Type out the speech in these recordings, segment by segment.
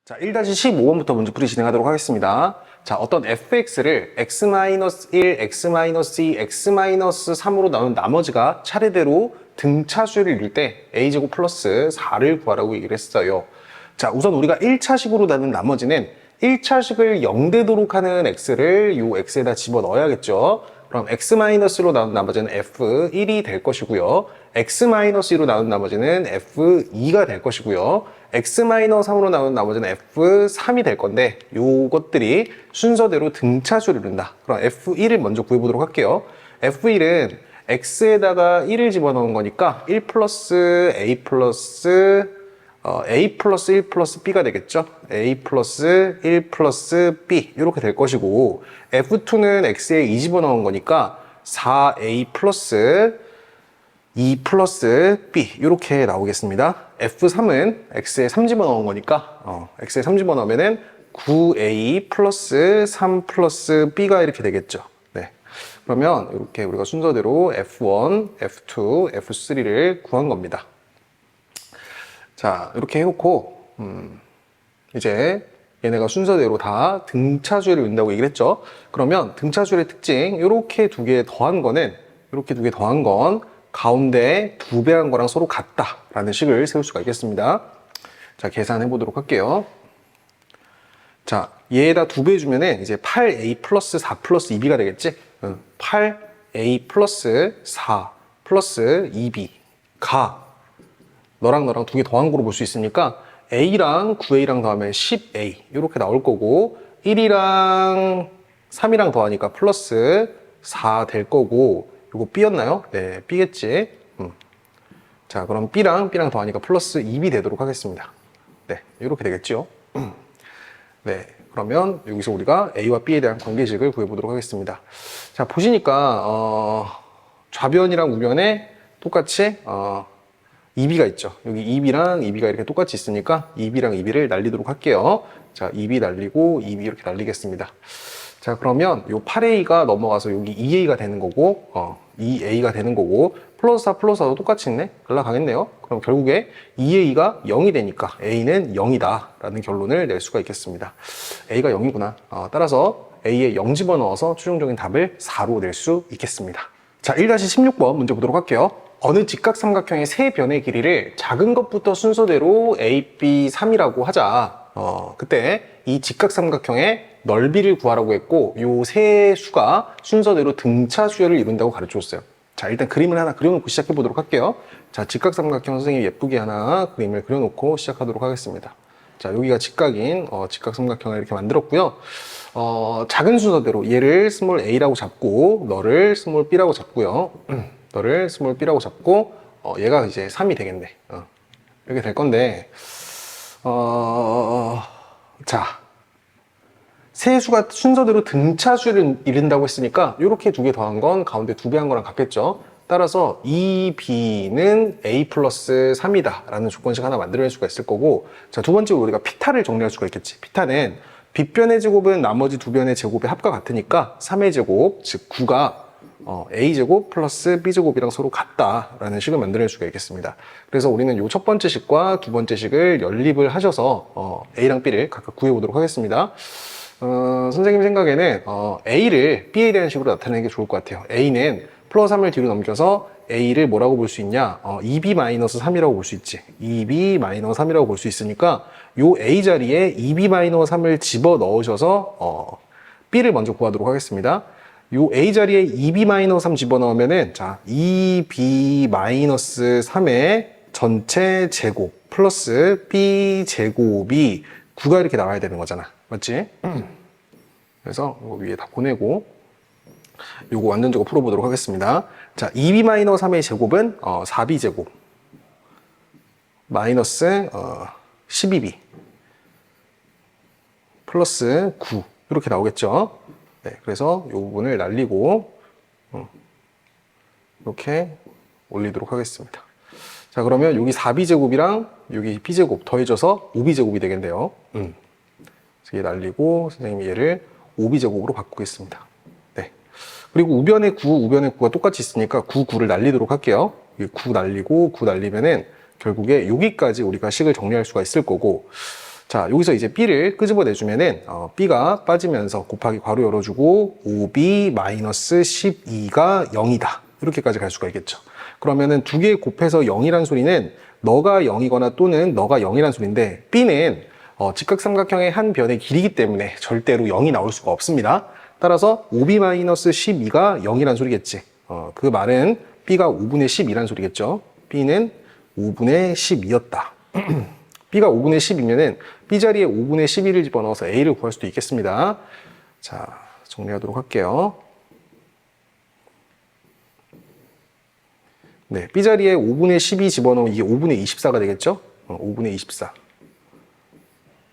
자, 1-15번부터 문제 풀이 진행하도록 하겠습니다. 자, 어떤 fx를 x-1, x-2, x-3으로 나눈 나머지가 차례대로 등차수를 이룰 때 a제곱 플러스 4를 구하라고 얘기를 했어요. 자, 우선 우리가 1차식으로 나눈 나머지는 1차식을 0되도록 하는 x를 요 x에다 집어넣어야겠죠. 그럼 x-로 나눈 나머지는 f1이 될 것이고요. x-2로 나눈 나머지는 f2가 될 것이고요. x-3으로 나눈 나머지는 f3이 될 건데 요것들이 순서대로 등차수를 이룬다. 그럼 f1을 먼저 구해보도록 할게요. f1은 x에다가 1을 집어넣은 거니까 1 플러스 a 플러스 a 플러스 1 플러스 b가 되겠죠. a 플러스 1 플러스 b 이렇게 될 것이고, f2는 x에 2 집어넣은 거니까 4a 플러스 2 플러스 b 이렇게 나오겠습니다. f3은 x에 3 집어넣은 거니까 x에 3 집어넣으면은 9a 플러스 3 플러스 b가 이렇게 되겠죠. 네. 그러면 이렇게 우리가 순서대로 f1, f2, f3를 구한 겁니다. 자, 이렇게 해놓고 이제 얘네가 순서대로 다 등차수를 이룬다고 얘기를 했죠. 그러면 등차수의 특징, 이렇게 두 개 더한 거는, 이렇게 두 개 더한 건 가운데 2배한 거랑 서로 같다라는 식을 세울 수가 있겠습니다. 자, 계산해 보도록 할게요. 자, 얘에다 2배 주면은 이제 8a 플러스 4 플러스 2b가 되겠지? 8a 플러스 4 플러스 2b가 너랑 너랑 두 개 더한 거로 볼 수 있으니까 a랑 9a랑 더하면 10a 이렇게 나올 거고, 1이랑 3이랑 더하니까 플러스 4 될 거고, 이거 b였나요? 네, b겠지. 자, 그럼 b랑 더하니까 플러스 2b 되도록 하겠습니다. 네, 이렇게 되겠죠. 네, 그러면 여기서 우리가 a와 b에 대한 관계식을 구해보도록 하겠습니다. 자, 보시니까 좌변이랑 우변에 똑같이 2b가 있죠. 여기 2b랑 2b가 이렇게 똑같이 있으니까 2b랑 2b를 날리도록 할게요. 자, 2b 날리고 2b 이렇게 날리겠습니다. 자, 그러면 요 8a가 넘어가서 여기 2a가 되는 거고, 2a가 되는 거고, 플러스 4 플러스 4도 똑같이 있네? 올라가겠네요. 그럼 결국에 2a가 0이 되니까 a는 0이다 라는 결론을 낼 수가 있겠습니다. a가 0이구나. 따라서 a에 0 집어넣어서 최종적인 답을 4로 낼 수 있겠습니다. 자, 1-16번 문제 보도록 할게요. 어느 직각삼각형의 세 변의 길이를 작은 것부터 순서대로 a, b, 3이라고 하자. 그때 이 직각삼각형의 넓이를 구하라고 했고, 요 세 수가 순서대로 등차수열을 이룬다고 가르쳐줬어요. 자, 일단 그림을 하나 그려놓고 시작해 보도록 할게요. 자, 직각삼각형 선생님이 예쁘게 하나 그림을 그려놓고 시작하도록 하겠습니다. 자, 여기가 직각인 직각삼각형을 이렇게 만들었고요. 작은 순서대로 얘를 스몰 a라고 잡고, 너를 스몰 b라고 잡고요. 너를 스몰 b라고 잡고, 얘가 이제 3이 되겠네. 이렇게 될 건데, 자, 세 수가 순서대로 등차수를 이룬다고 했으니까 이렇게 두 개 더한 건 가운데 2배 한 거랑 같겠죠. 따라서 2b는 a 플러스 3이다 라는 조건식 하나 만들어낼 수가 있을 거고, 자, 두 번째로 우리가 피타를 정리할 수가 있겠지. 피타는 빗변의 제곱은 나머지 두 변의 제곱의 합과 같으니까 3의 제곱, 즉 9가 a제곱 플러스 b제곱이랑 서로 같다라는 식을 만들어낼 수가 있겠습니다. 그래서 우리는 이 첫 번째 식과 두 번째 식을 연립을 하셔서 a랑 b를 각각 구해보도록 하겠습니다. 선생님 생각에는 a를 b에 대한 식으로 나타내는 게 좋을 것 같아요. a는 플러스 3을 뒤로 넘겨서 a를 뭐라고 볼 수 있냐? 2b-3이라고 볼 수 있지. 2b-3이라고 볼 수 있으니까 요 a 자리에 2b-3을 집어넣으셔서 b를 먼저 구하도록 하겠습니다. 요 a 자리에 2b-3 집어넣으면은, 자, 2b-3의 전체 제곱 플러스 b 제곱이 9가 이렇게 나와야 되는 거잖아. 맞지? 그래서 이거 위에 다 보내고 요거 완전적으로 풀어보도록 하겠습니다. 자, 2b-3의 제곱은 4b 제곱 마이너스 12b 플러스 9 이렇게 나오겠죠. 네, 그래서 이 부분을 날리고 이렇게 올리도록 하겠습니다. 자, 그러면 여기 4b제곱이랑 여기 b제곱 더해져서 5b제곱이 되겠네요. 이게 날리고 선생님이 얘를 5b제곱으로 바꾸겠습니다. 네. 그리고 우변의 9가 똑같이 있으니까 9를 날리도록 할게요. 9 날리고 9 날리면은 결국에 여기까지 우리가 식을 정리할 수가 있을 거고, 자, 여기서 이제 B를 끄집어내주면은, B가 빠지면서 곱하기 괄호 열어주고, 5B-12가 0이다. 이렇게까지 갈 수가 있겠죠. 그러면은 두 개 곱해서 0이란 소리는 너가 0이거나 또는 너가 0이란 소리인데, B는 직각삼각형의 한 변의 길이기 때문에 절대로 0이 나올 수가 없습니다. 따라서 5B-12가 0이란 소리겠지. 그 말은 B가 5분의 12란 소리겠죠. B는 5분의 12였다. B가 5분의 10이면은 B 자리에 5분의 11을 집어넣어서 A를 구할 수도 있겠습니다. 자, 정리하도록 할게요. 네, B 자리에 5분의 12 집어넣으면 이게 5분의 24가 되겠죠? 5분의 24.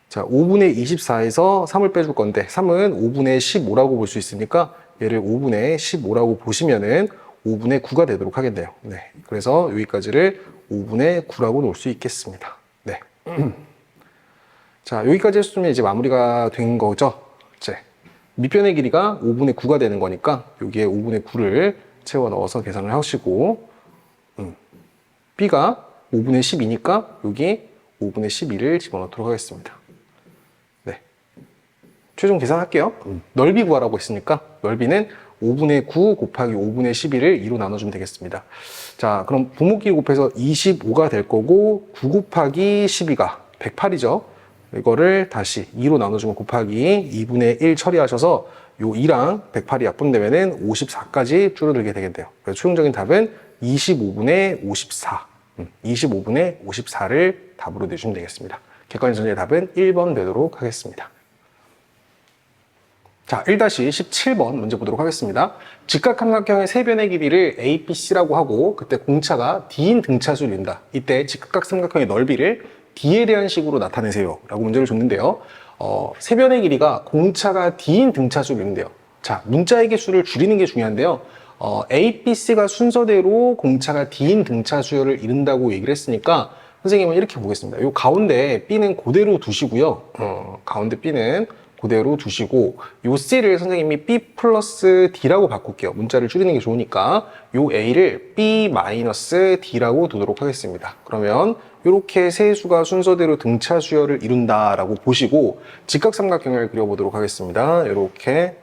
자, 5분의 24에서 3을 빼줄 건데 3은 5분의 15라고 볼 수 있으니까 얘를 5분의 15라고 보시면은 5분의 9가 되도록 하겠네요. 네, 그래서 여기까지를 5분의 9라고 놓을 수 있겠습니다. 네. 자, 여기까지 했으면 이제 마무리가 된 거죠. 이제 밑변의 길이가 5분의 9가 되는 거니까 여기에 5분의 9를 채워 넣어서 계산을 하시고 B가 5분의 10이니까 여기 5분의 12를 집어넣도록 하겠습니다. 네. 최종 계산할게요. 넓이 구하라고 했으니까 넓이는 5분의 9 곱하기 5분의 12를 2로 나눠주면 되겠습니다. 자, 그럼 부모끼리 곱해서 25가 될 거고 9 곱하기 12가 108이죠. 이거를 다시 2로 나눠주면 곱하기 2분의 1 처리하셔서 요 2랑 108이 약분되면은 54까지 줄어들게 되겠네요. 그래서 최종적인 답은 25분의 54. 25분의 54를 답으로 내주시면 되겠습니다. 객관식 전제의 답은 1번 되도록 하겠습니다. 자, 1-17번 문제 보도록 하겠습니다. 직각삼각형의 세 변의 길이를 A, B, C라고 하고 그때 공차가 D인 등차수를 이룬다. 이때 직각삼각형의 넓이를 D에 대한 식으로 나타내세요 라고 문제를 줬는데요. 세 변의 길이가 공차가 D인 등차수를 이룬대요. 자, 문자의 개수를 줄이는 게 중요한데요. A, B, C가 순서대로 공차가 D인 등차수열을 이룬다고 얘기를 했으니까 선생님은 이렇게 보겠습니다. 요 가운데 B는 그대로 두시고요. 가운데 B는 그대로 두시고 요 C를 선생님이 B 플러스 D라고 바꿀게요. 문자를 줄이는 게 좋으니까 요 A를 B 마이너스 D라고 두도록 하겠습니다. 그러면 이렇게 세 수가 순서대로 등차 수열을 이룬다라고 보시고 직각삼각형을 그려보도록 하겠습니다. 이렇게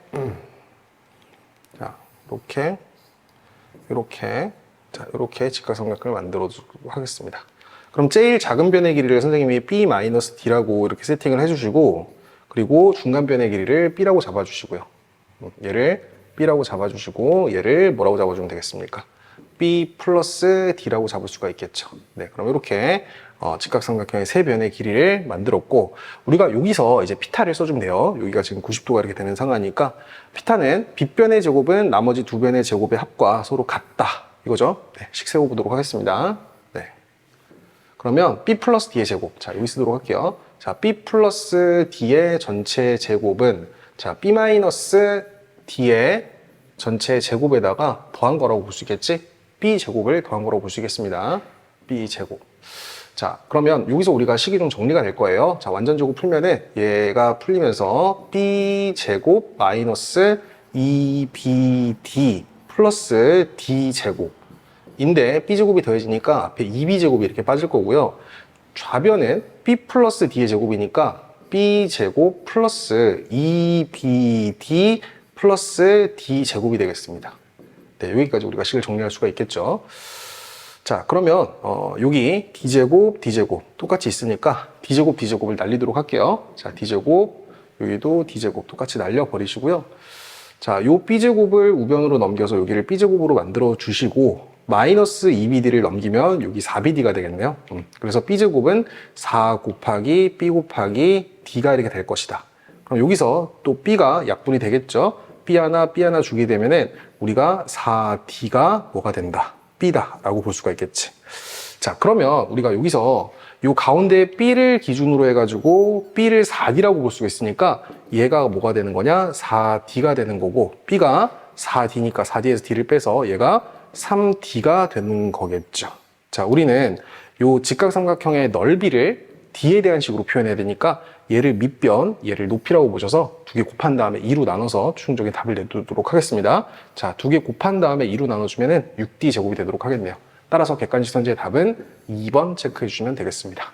자, 이렇게 직각삼각형을 만들어주도록 하겠습니다. 그럼 제일 작은 변의 길이를 선생님이 B 마이너스 D라고 이렇게 세팅을 해주시고 그리고 중간 변의 길이를 B라고 잡아주시고요. 얘를 B라고 잡아주시고 얘를 뭐라고 잡아주면 되겠습니까? B 플러스 D라고 잡을 수가 있겠죠. 네, 그럼 이렇게 직각삼각형의 세 변의 길이를 만들었고 우리가 여기서 이제 피타를 써주면 돼요. 여기가 지금 90도가 이렇게 되는 상황이니까 피타는 빗변의 제곱은 나머지 두 변의 제곱의 합과 서로 같다. 이거죠. 네, 식 세워보도록 하겠습니다. 네. 그러면 B 플러스 D의 제곱. 자, 여기 쓰도록 할게요. 자, B 플러스 D의 전체 제곱은 자, B 마이너스 D의 전체 제곱에다가 더한 거라고 볼 수 있겠지? B 제곱을 더한 거라고 볼 수 있겠습니다. B 제곱. 자, 그러면 여기서 우리가 식이 좀 정리가 될 거예요. 자, 완전 제곱 풀면은 얘가 풀리면서 B 제곱 마이너스 2BD 플러스 D 제곱인데 B 제곱이 더해지니까 앞에 2B 제곱이 이렇게 빠질 거고요. 좌변은 B 플러스 D의 제곱이니까 B 제곱 플러스 2BD 플러스 D 제곱이 되겠습니다. 네, 여기까지 우리가 식을 정리할 수가 있겠죠. 자, 그러면 여기 D제곱, D제곱 똑같이 있으니까 D제곱, D제곱을 날리도록 할게요. 자, D제곱, 여기도 D제곱 똑같이 날려버리시고요. 자, 요 B제곱을 우변으로 넘겨서 여기를 B제곱으로 만들어 주시고 마이너스 2BD를 넘기면 여기 4BD가 되겠네요. 그래서 B제곱은 4 곱하기 B 곱하기 D가 이렇게 될 것이다. 그럼 여기서 또 B가 약분이 되겠죠. B 하나 주게 되면은 우리가 4D가 뭐가 된다? B다 라고 볼 수가 있겠지. 자, 그러면 우리가 여기서 요 가운데 B를 기준으로 해가지고 B를 4D라고 볼 수가 있으니까 얘가 뭐가 되는 거냐? 4D가 되는 거고 B가 4D니까 4D에서 D를 빼서 얘가 3D가 되는 거겠죠. 자, 우리는 요 직각삼각형의 넓이를 D에 대한 식으로 표현해야 되니까 얘를 밑변, 얘를 높이라고 보셔서 두 개 곱한 다음에 2로 나눠서 최종적인 답을 내도록 하겠습니다. 자, 두 개 곱한 다음에 2로 나눠주면 6D 제곱이 되도록 하겠네요. 따라서 객관식 선제의 답은 2번 체크해 주시면 되겠습니다.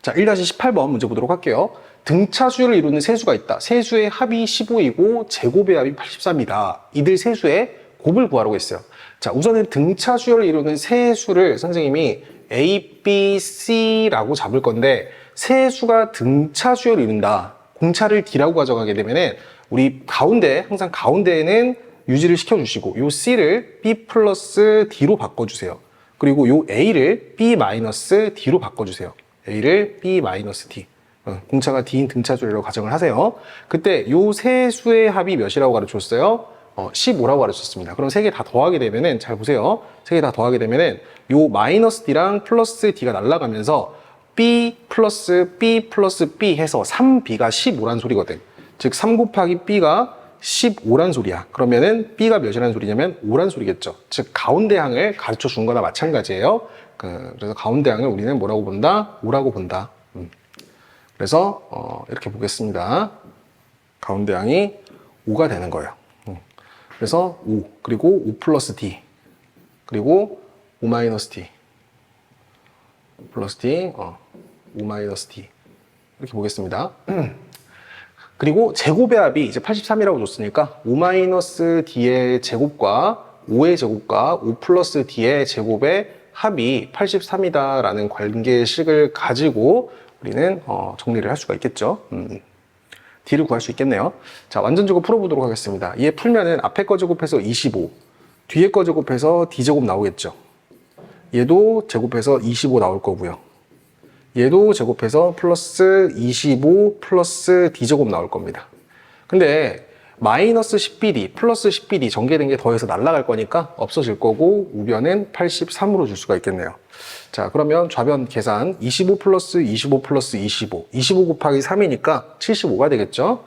자, 1-18번 문제 보도록 할게요. 등차수를 이루는 세수가 있다. 세수의 합이 15이고 제곱의 합이 83이다. 이들 세수의 곱을 구하라고 했어요. 자, 우선은 등차수를 이루는 세수를 선생님이 A, B, C라고 잡을 건데 세수가 등차수를 이룬다. 공차를 D라고 가져가게 되면은 우리 가운데, 항상 가운데에는 유지를 시켜주시고 요 C를 B 플러스 D로 바꿔주세요. 그리고 요 A를 B 마이너스 D로 바꿔주세요. A를 B 마이너스 D. 공차가 D인 등차수라고 가정을 하세요. 그때 요 세 수의 합이 몇이라고 가르쳤어요? 15라고 가르쳤습니다. 그럼 세 개 다 더하게 되면은, 잘 보세요. 세 개 다 더하게 되면은 요 마이너스 D랑 플러스 D가 날아가면서 B 플러스 B 플러스 B 해서 3B가 15란 소리거든. 즉 3 곱하기 B가 15란 소리야. 그러면은 B가 몇이란 소리냐면 5란 소리겠죠. 즉 가운데 항을 가르쳐 준 거나 마찬가지예요. 그래서 가운데 항을 우리는 뭐라고 본다? 5라고 본다. 그래서 이렇게 보겠습니다. 가운데 항이 5가 되는 거예요. 그래서 5, 그리고 5 플러스 D, 그리고 5 마이너스 D, 플러스 D, 5 마이너스 D. 이렇게 보겠습니다. 그리고 제곱의 합이 이제 83이라고 줬으니까 5 마이너스 D의 제곱과 5의 제곱과 5 플러스 D의 제곱의 합이 83이다라는 관계식을 가지고 우리는 정리를 할 수가 있겠죠. D를 구할 수 있겠네요. 자, 완전 제곱 풀어보도록 하겠습니다. 얘 풀면은 앞에 거 제곱해서 25, 뒤에 거 제곱해서 D제곱 나오겠죠. 얘도 제곱해서 25 나올 거고요. 얘도 제곱해서 플러스 25 플러스 D제곱 나올 겁니다. 근데 마이너스 10BD 플러스 10BD 전개된 게 더해서 날아갈 거니까 없어질 거고 우변은 83으로 줄 수가 있겠네요. 자, 그러면 좌변 계산 25 플러스 25 플러스 25 25 곱하기 3이니까 75가 되겠죠.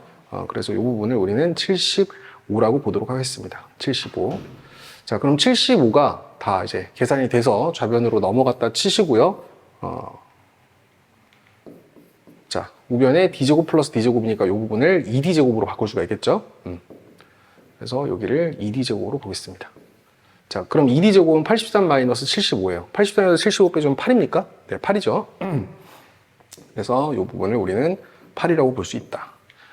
그래서 이 부분을 우리는 75라고 보도록 하겠습니다. 75. 자, 그럼 75가 다 이제 계산이 돼서 좌변으로 넘어갔다 치시고요. 자, 우변에 D제곱 플러스 D제곱이니까 이 부분을 2D제곱으로 바꿀 수가 있겠죠. 그래서 여기를 2D제곱으로 보겠습니다. 자, 그럼 2D제곱은 83 마이너스 75예요. 83에서 75 빼주면 8입니까? 네, 8이죠. 그래서 이 부분을 우리는 8이라고 볼 수 있다.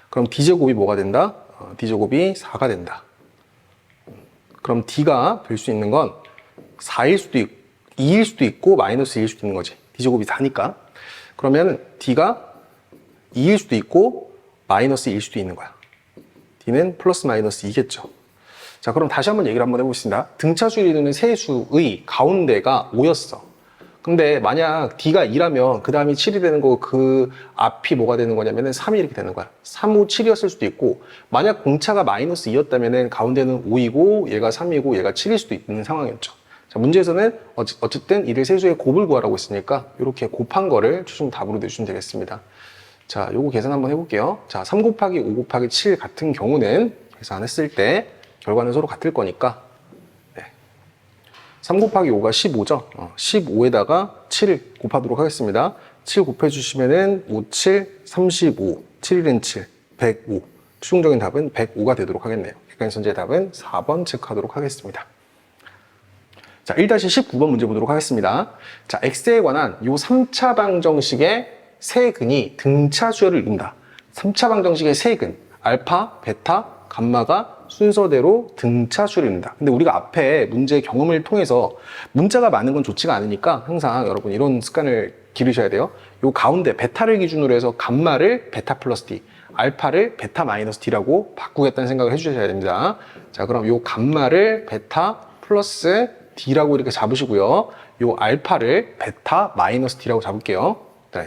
그럼 D제곱이 뭐가 된다? D제곱이 4가 된다. 그럼 D가 될 수 있는 건 4일 수도 있고 2일 수도 있고 마이너스 1일 수도 있는 거지. D제곱이 4니까. 그러면 D가 2일 수도 있고 마이너스 1일 수도 있는 거야. D는 플러스 마이너스 2겠죠. 자, 그럼 다시 한번 얘기를 한번 해보겠습니다. 등차수를 이루는 세수의 가운데가 5였어. 근데 만약 D가 2라면 그 다음이 7이 되는 거고 그 앞이 뭐가 되는 거냐면은 3이 이렇게 되는 거야. 3, 5, 7이었을 수도 있고 만약 공차가 마이너스 2였다면은 가운데는 5이고 얘가 3이고 얘가 7일 수도 있는 상황이었죠. 자, 문제에서는 어쨌든 이들 세수의 곱을 구하라고 했으니까 이렇게 곱한 거를 최종 답으로 내주시면 되겠습니다. 자, 요거 계산 한번 해볼게요. 자, 3 곱하기 5 곱하기 7 같은 경우는 계산했을 때 결과는 서로 같을 거니까 3 곱하기 5가 15죠. 15에다가 7을 곱하도록 하겠습니다. 7 곱해주시면은 5, 7, 35, 7일은 7, 105. 최종적인 답은 105가 되도록 하겠네요. 객관식 선제의 답은 4번 체크하도록 하겠습니다. 자, 1-19번 문제 보도록 하겠습니다. 자, x에 관한 요 3차 방정식의 세근이 등차수열을 이룬다. 3차 방정식의 세근, 알파, 베타, 감마가 순서대로 등차수열을 이룬다. 근데 우리가 앞에 문제 경험을 통해서 문자가 많은 건 좋지가 않으니까 항상 여러분 이런 습관을 기르셔야 돼요. 요 가운데 베타를 기준으로 해서 감마를 베타 플러스 D, 알파를 베타 마이너스 D라고 바꾸겠다는 생각을 해주셔야 됩니다. 자, 그럼 요 감마를 베타 플러스 D라고 이렇게 잡으시고요. 요 알파를 베타 마이너스 D라고 잡을게요. 네.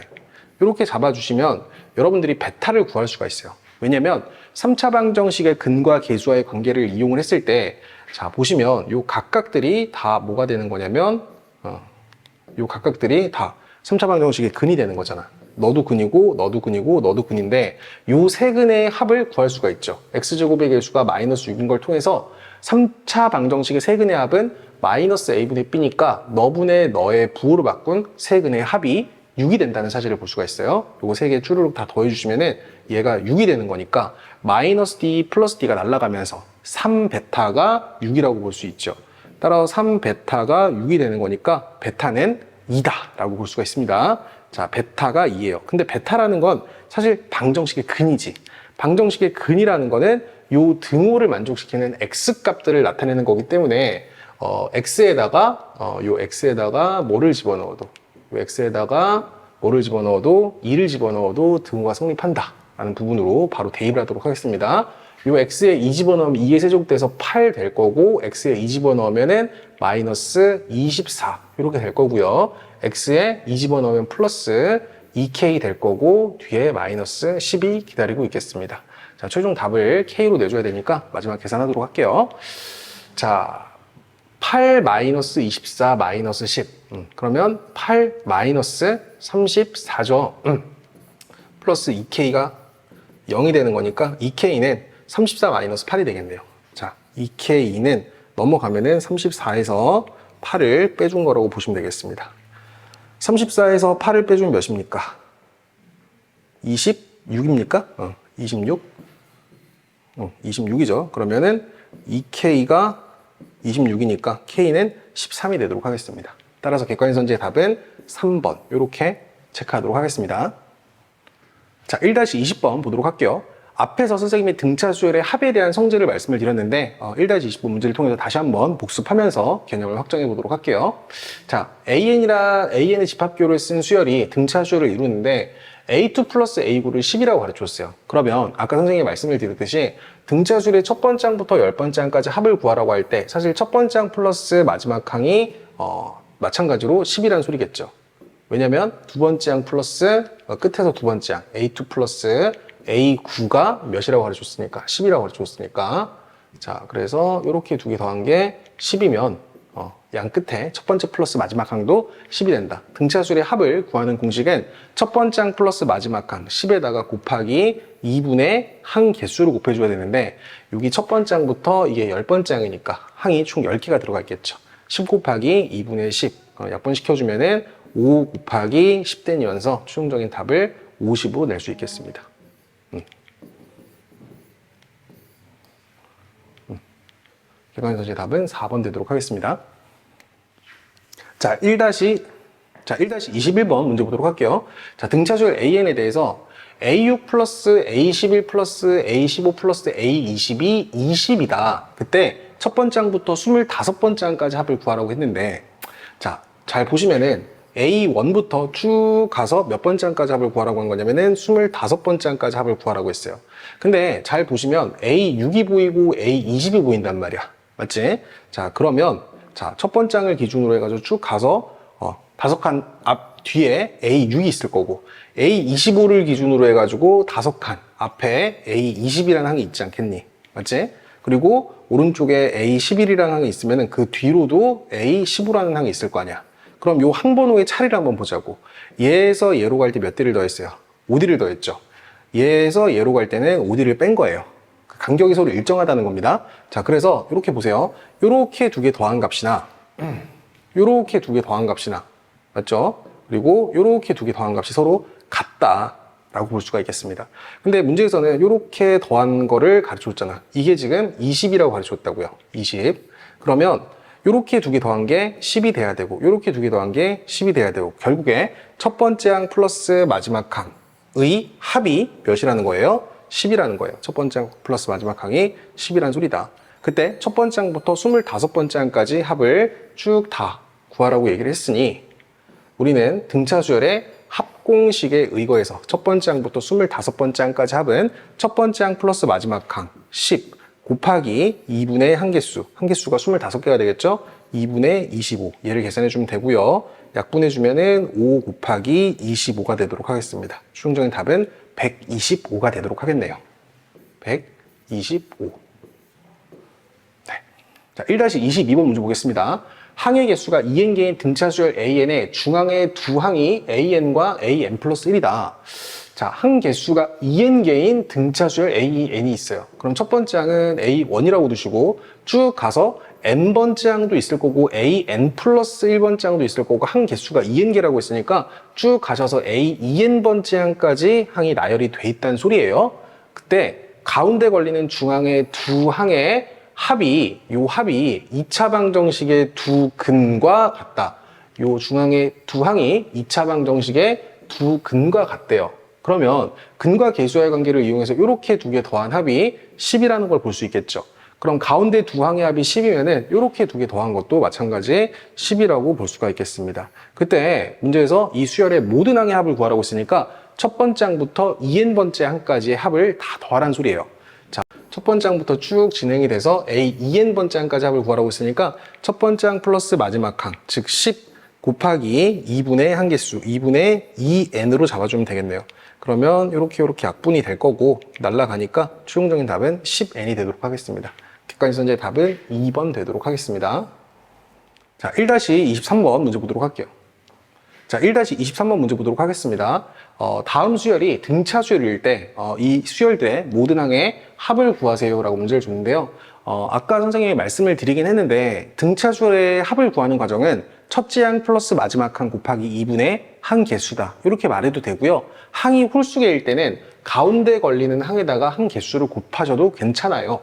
이렇게 잡아주시면 여러분들이 베타를 구할 수가 있어요. 왜냐면 3차 방정식의 근과 계수와의 관계를 이용을 했을 때, 자, 보시면 요 각각들이 다 뭐가 되는 거냐면, 요 각각들이 다 3차 방정식의 근이 되는 거잖아. 너도 근이고, 너도 근이고, 너도 근인데, 요 세 근의 합을 구할 수가 있죠. x제곱의 계수가 마이너스 6인 걸 통해서 3차 방정식의 세 근의 합은 마이너스 a분의 b니까 너분의 너의 부호로 바꾼 세 근의 합이 6이 된다는 사실을 볼 수가 있어요. 요거 세 개 쭈루룩 다 더해주시면은 얘가 6이 되는 거니까 마이너스 d 플러스 d가 날아가면서 3베타가 6이라고 볼 수 있죠. 따라서 3베타가 6이 되는 거니까 베타는 2다 라고 볼 수가 있습니다. 자, 베타가 2예요. 근데 베타라는 건 사실 방정식의 근이지. 방정식의 근이라는 거는 요 등호를 만족시키는 x 값들을 나타내는 거기 때문에 x에다가 요 x에다가 뭐를 집어넣어도 요 x에다가 뭐를 집어넣어도 2를 집어넣어도 등호가 성립한다 라는 부분으로 바로 대입을 하도록 하겠습니다. 요 x에 2 집어넣으면 2의 세제곱돼서 8 될 거고, x에 2 집어넣으면은 마이너스 24 이렇게 될 거고요. x에 2 집어넣으면 플러스 2k 될 거고, 뒤에 마이너스 10이 기다리고 있겠습니다. 자, 최종 답을 k로 내줘야 되니까 마지막 계산하도록 할게요. 자, 8 마이너스 24 마이너스 10. 그러면 8 마이너스 34죠. 플러스 2k가 0이 되는 거니까 2k는 34 마이너스 8이 되겠네요. 자, 2k는 넘어가면은 34에서 8을 빼준 거라고 보시면 되겠습니다. 34에서 8을 빼주면 몇입니까? 26입니까? 26? 26이죠. 그러면은 2k가 26이니까 k는 13이 되도록 하겠습니다. 따라서 객관선지의 답은 3번 이렇게 체크하도록 하겠습니다. 자, 1-20번 보도록 할게요. 앞에서 선생님이 등차 수열의 합에 대한 성질을 말씀을 드렸는데 1-20번 문제를 통해서 다시 한번 복습하면서 개념을 확정해 보도록 할게요. 자, AN의 집합교를 쓴 수열이 등차 수열을 이루는데 A2 플러스 A9를 10이라고 가르쳤어요. 그러면 아까 선생님이 말씀을 드렸듯이 등차 수열의 첫 번째 항부터 10번째 항까지 합을 구하라고 할 때 사실 첫 번째 항 플러스 마지막 항이 마찬가지로 10이라는 소리겠죠. 왜냐면 두 번째 항 플러스 끝에서 두 번째 항 A2 플러스 A9가 몇이라고 가르쳤으니까 10이라고 가르쳤으니까, 자, 그래서 이렇게 두 개 더한 게 10이면 양 끝에 첫 번째 플러스 마지막 항도 10이 된다. 등차수열의 합을 구하는 공식은 첫 번째 항 플러스 마지막 항 10에다가 곱하기 2분의 항 개수를 곱해줘야 되는데, 여기 첫 번째 항부터 이게 10번째 항이니까 항이 총 10개가 들어가 있겠죠. 10 곱하기 2분의 10 약분시켜주면은 5 곱하기 10되면서 최종적인 답을 50으로 낼 수 있겠습니다. 객관선지의 답은 4번 되도록 하겠습니다. 자, 1-21번 문제 보도록 할게요. 자, 등차수열 AN에 대해서 A6 플러스 A11 플러스 A15 플러스 A20이 20이다. 그때 첫 번째 항부터 25번째 항까지 합을 구하라고 했는데, 자, 잘 보시면은 A1부터 쭉 가서 몇 번째 항까지 합을 구하라고 한 거냐면은 25번째 항까지 합을 구하라고 했어요. 근데 잘 보시면 A6이 보이고 A20이 보인단 말이야. 맞지? 자, 그러면 자, 첫 번째 항을 기준으로 해가지고 쭉 가서 5칸 앞 뒤에 A6이 있을 거고, A25를 기준으로 해가지고 5칸 앞에 A20이라는 항이 있지 않겠니? 맞지? 그리고 오른쪽에 A11이라는 항이 있으면 그 뒤로도 A15라는 항이 있을 거 아니야. 그럼 요 항번호의 차례를 한번 보자고. 얘에서 얘로 갈 때 몇 D를 더했어요? 5D를 더했죠. 얘에서 얘로 갈 때는 5D를 뺀 거예요. 간격이 서로 일정하다는 겁니다. 자, 그래서 이렇게 보세요. 이렇게 두 개 더한 값이나 이렇게 두 개 더한 값이나, 맞죠? 그리고 이렇게 두 개 더한 값이 서로 같다라고 볼 수가 있겠습니다. 근데 문제에서는 이렇게 더한 거를 가르쳐줬잖아. 이게 지금 20이라고 가르쳐줬다고요. 20. 그러면 이렇게 두 개 더한 게 10이 돼야 되고, 이렇게 두 개 더한 게 10이 돼야 되고, 결국에 첫 번째 항 플러스 마지막 항의 합이 몇이라는 거예요? 10이라는 거예요. 첫 번째 항 플러스 마지막 항이 10이라는 소리다. 그때 첫 번째 항부터 25번째 항까지 합을 쭉 다 구하라고 얘기를 했으니, 우리는 등차수열의 합공식에 의거해서 첫 번째 항부터 25번째 항까지 합은 첫 번째 항 플러스 마지막 항 10 곱하기 2분의 항개수, 항개수가 25개가 되겠죠? 2분의 25, 얘를 계산해 주면 되고요. 약분해 주면은 5 곱하기 25가 되도록 하겠습니다. 최종적인 답은 125가 되도록 하겠네요. 125. 네. 자, 1-22번 문제 보겠습니다. 항의 개수가 2n개인 등차수열 AN의 중항의 두 항이 AN과 AN 플러스 1이다. 자, 항 개수가 2n개인 등차수열 AN이 있어요. 그럼 첫 번째 항은 A1이라고 두시고 쭉 가서 n번째 항도 있을 거고 AN 플러스 1번째 항도 있을 거고, 항 개수가 2n개라고 했으니까 쭉 가셔서 A2n번째 항까지 항이 나열이 돼 있다는 소리예요. 그때 가운데 걸리는 중항의 두 항의 합이, 요 합이 2차 방정식의 두 근과 같다. 요 중항의 두 항이 2차 방정식의 두 근과 같대요. 그러면 근과 개수와의 관계를 이용해서 이렇게 두 개 더한 합이 10이라는 걸 볼 수 있겠죠. 그럼 가운데 두 항의 합이 10이면은 이렇게 두 개 더한 것도 마찬가지 10이라고 볼 수가 있겠습니다. 그때 문제에서 이 수열의 모든 항의 합을 구하라고 했으니까 첫 번째 항부터 2n번째 항까지의 합을 다 더하란 소리예요. 자, 첫 번째 항부터 쭉 진행이 돼서 a 2n번째 항까지 합을 구하라고 했으니까 첫 번째 항 플러스 마지막 항, 즉 10 곱하기 2분의 항개수, 2분의 2n으로 잡아주면 되겠네요. 그러면 이렇게 약분이 될 거고 날라가니까 최종적인 답은 10n이 되도록 하겠습니다. 객관지선제의 답은 2번 되도록 하겠습니다. 자, 1-23번 문제 보도록 할게요. 자, 1-23번 문제 보도록 하겠습니다. 다음 수열이 등차 수열일 때 이 수열들의 모든 항의 합을 구하세요 라고 문제를 줬는데요. 아까 선생님이 말씀을 드리긴 했는데 등차 수열의 합을 구하는 과정은 첫째 항 플러스 마지막 항 곱하기 2분의 항 개수다 이렇게 말해도 되고요. 항이 홀수개일 때는 가운데 걸리는 항에다가 항 개수를 곱하셔도 괜찮아요.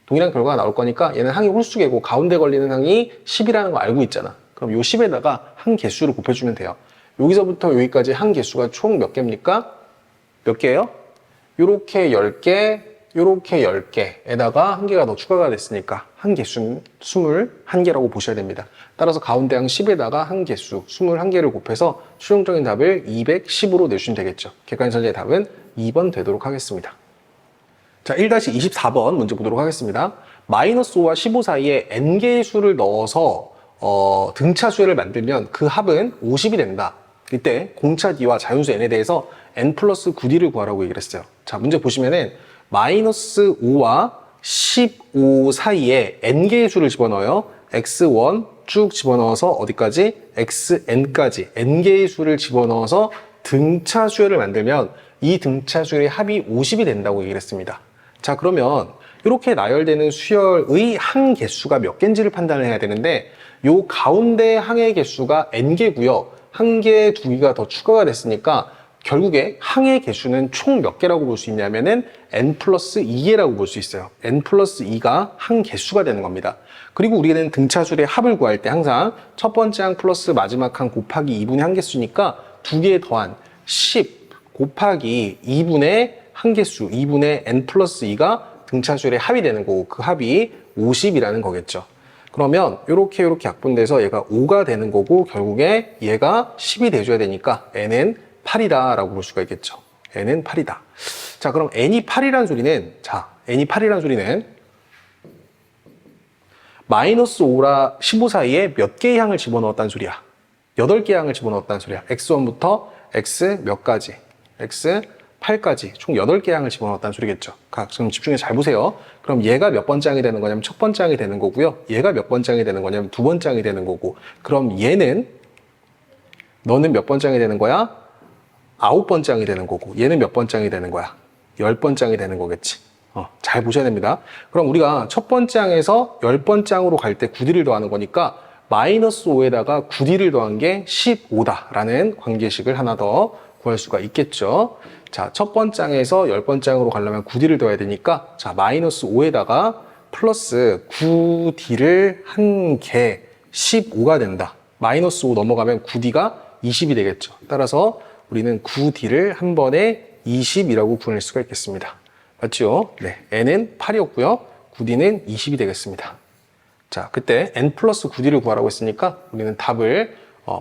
동일한 결과가 나올 거니까 얘는 항이 홀수개고 가운데 걸리는 항이 10이라는 거 알고 있잖아. 그럼 요 10에다가 항 개수를 곱해주면 돼요. 여기서부터 여기까지 항 개수가 총 몇 개입니까? 몇 개예요? 요렇게 10개, 요렇게 10개에다가 한 개가 더 추가가 됐으니까 항 개수는 21개라고 보셔야 됩니다. 따라서 가운데 항 10에다가 항 개수 21개를 곱해서 최종적인 답을 210으로 내주시면 되겠죠. 객관지선제의 답은 2번 되도록 하겠습니다. 자, 1-24번 문제 보도록 하겠습니다. 마이너스 5와 15 사이에 n개의 수를 넣어서 등차 수열을 만들면 그 합은 50이 된다. 이때 공차 d와 자연수 n에 대해서 n 플러스 9d를 구하라고 얘기를 했어요. 자, 문제 보시면은 마이너스 5와 15 사이에 n개의 수를 집어넣어요. x1 쭉 집어넣어서 어디까지? xn까지 n개의 수를 집어넣어서 등차 수열을 만들면 이 등차 수열의 합이 50이 된다고 얘기를 했습니다. 자, 그러면 이렇게 나열되는 수열의 항 개수가 몇 개인지를 판단을 해야 되는데 요 가운데 항의 개수가 n개고요. 한 개, 두 개가 더 추가가 됐으니까 결국에 항의 개수는 총 몇 개라고 볼 수 있냐면은 n 플러스 2개라고 볼 수 있어요. n 플러스 2가 항 개수가 되는 겁니다. 그리고 우리는 등차수의 합을 구할 때 항상 첫 번째 항 플러스 마지막 항 곱하기 2분의 항개수니까 두 개 더한 10 곱하기 2분의 항개수, 2분의 n 플러스 2가 등차수의 합이 되는 거고 그 합이 50이라는 거겠죠. 그러면 이렇게 약분돼서 얘가 5가 되는 거고 결국에 얘가 10이 돼줘야 되니까 n은 8이다 라고 볼 수가 있겠죠. n은 8이다. 자, 그럼 n이 8이라는 소리는 마이너스 5라 15 사이에 몇 개의 항을 집어넣었다는 소리야? 8개의 항을 집어넣었다는 소리야. x1부터 x 몇 가지? x 8까지 총 8개의 항을 집어넣었다는 소리겠죠. 지금 집중해서 잘 보세요. 그럼 얘가 몇 번째 항이 되는 거냐면 첫 번째 항이 되는 거고요. 얘가 몇 번째 항이 되는 거냐면 두 번째 항이 되는 거고. 그럼 너는 몇 번째 항이 되는 거야? 9번째 항이 되는 거고. 얘는 몇 번째 항이 되는 거야? 10번째 항이 되는 거겠지. 잘 보셔야 됩니다. 그럼 우리가 첫 번째 항에서 10번째 항으로 갈 때 9d를 더하는 거니까 마이너스 5에다가 9d를 더한 게 15다라는 관계식을 하나 더 구할 수가 있겠죠. 자, 첫 번째 항에서 10번째 항으로 가려면 9d를 더해야 되니까 자, 마이너스 5에다가 플러스 9d를 한 개 15가 된다. 마이너스 5 넘어가면 9d가 20이 되겠죠. 따라서 우리는 9d를 한 번에 20이라고 구할 수가 있겠습니다. 맞죠? 네, n은 8이었고요. 9d는 20이 되겠습니다. 자, 그때 n 플러스 9d를 구하라고 했으니까 우리는 답을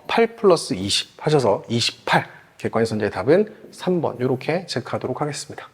8 플러스 20 하셔서 28. 객관지선제의 답은 3번 이렇게 체크하도록 하겠습니다.